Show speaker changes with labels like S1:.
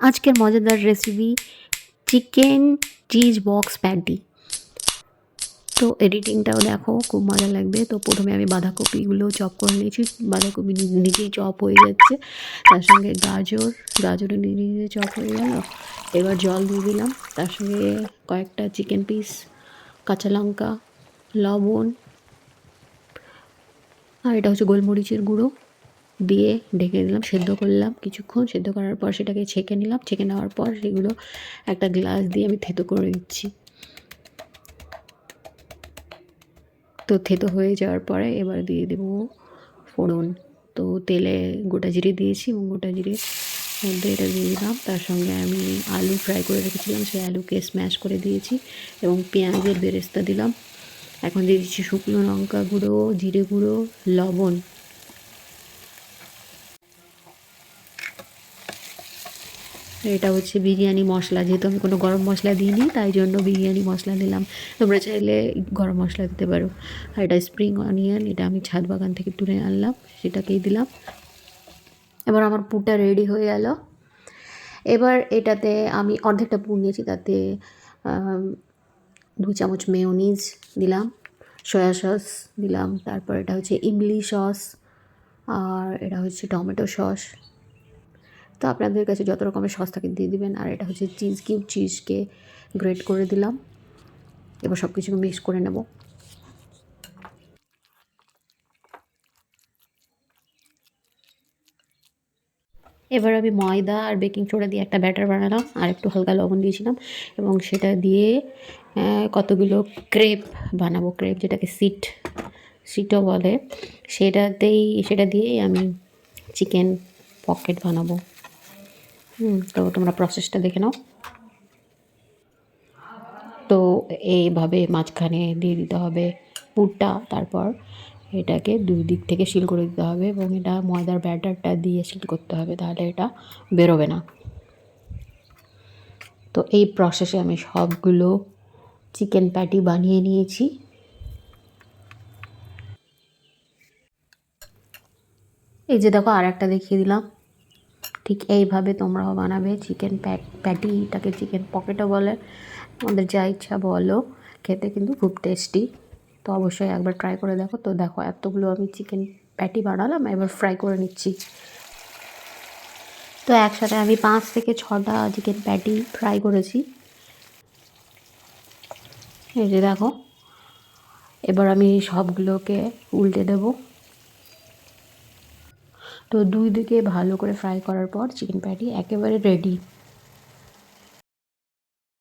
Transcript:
S1: আজকের মজাদার recipe chicken cheese box patty. তো এডিটিংটাও দেখো, খুব মজা লাগবে। তো প্রথমে আমি বাঁধাকপিগুলো চপ করে নিয়েছি। বাঁধাকপি নিজেই চপ হয়ে যাচ্ছে, তার সঙ্গে গাজরও নিজে নিজে চপ হয়ে গেল। এবার জল দিয়ে দিলাম, তার সঙ্গে কয়েকটা চিকেন পিস, কাঁচা লঙ্কা, লবণ, আর এটা হচ্ছে গোলমরিচের গুঁড়ো দিয়ে ঢেকে দিলাম। সেদ্ধ করলাম কিছুক্ষণ। সেদ্ধ করার পর সেটাকে ছেঁকে নিলাম। ছেঁকে নেওয়ার পর সেগুলো একটা গ্লাস দিয়ে আমি থেতো করে দিচ্ছি। তো থেতো হয়ে যাওয়ার পরে এবার দিয়ে দেবো ফোড়ন। তো তেলে গোটা জিরে দিয়েছি এবং গোটা জিরে মধ্যে এটা দিয়ে দিলাম। তার সঙ্গে আমি আলু ফ্রাই করে রেখেছিলাম, সেই আলুকে স্ম্যাশ করে দিয়েছি এবং পেঁয়াজের বেরেস্তা দিলাম। এখন দিয়ে দিচ্ছি শুকনো লঙ্কা গুঁড়ো, জিরে গুঁড়ো, লবণ। এটা হচ্ছে বিরিয়ানি মশলা, যেহেতু আমি কোনো গরম মশলা দিইনি তাই জন্য বিরিয়ানি মশলা দিলাম। তোমরা চাইলে গরম মশলা দিতে পারো। আর এটা স্প্রিং অনিয়ন, এটা আমি ছাদ বাগান থেকে তুলে আনলাম, সেটাকেই দিলাম। এবার আমার পুরটা রেডি হয়ে গেল। এবার এটাতে আমি অর্ধেকটা পুর নিয়েছি, তাতে 2 চামচ মেয়োনিজ দিলাম, সয়া সস দিলাম, তারপর এটা হচ্ছে ইমলি সস, আর এটা হচ্ছে টমেটো সস। তো আপনাদের কাছে যত রকমের সস থাকে দিয়ে দিবেন। আর এটা হচ্ছে চিজ কিউব, চিজকে গ্রেট করে দিলাম। এবার সব কিছু মিক্স করে নেব। এবার আমি ময়দা আর বেকিং সোডা দিয়ে একটা ব্যাটার বানালাম, আর একটু হালকা লবণ দিয়েছিলাম এবং সেটা দিয়ে কতগুলো ক্রেপ বানাবো। ক্রেপ যেটাকে সিটও বলে, সেটা দিয়েই আমি চিকেন পকেট বানাবো। তো তোমরা প্রসেসটা দেখে নাও। তো এইভাবে মাঝখানে দিয়ে দিতে হবে পুরটা, তারপর এটাকে 2 দিক থেকে সিল করে দিতে হবে এবং এটা ময়দার ব্যাটারটা দিয়ে সিল করতে হবে, তাহলে এটা বেরোবে না। তো এই প্রসেসে আমি সবগুলো চিকেন প্যাটি বানিয়ে নিয়েছি। এই যে দেখো, আর একটা দেখিয়ে দিলাম। ঠিক এইভাবে তোমরাও বানাবে চিকেন প্যাটিটাকে চিকেন পকেটও বলে, আমাদের যা ইচ্ছা বলো। খেতে কিন্তু খুব টেস্টি। তো অবশ্যই একবার ট্রাই করে দেখো। তো দেখো, এতগুলো আমি চিকেন প্যাটি বানালাম, এবার ফ্রাই করে নিচ্ছি। তো একসাথে আমি 5 থেকে 6টা চিকেন প্যাটি ফ্রাই করেছি। এই যে দেখো, এবার আমি সবগুলোকে উল্টে দেব। তো 2 দিকে ভালো করে ফ্রাই করার পর চিকেন প্যাটি একেবারে রেডি।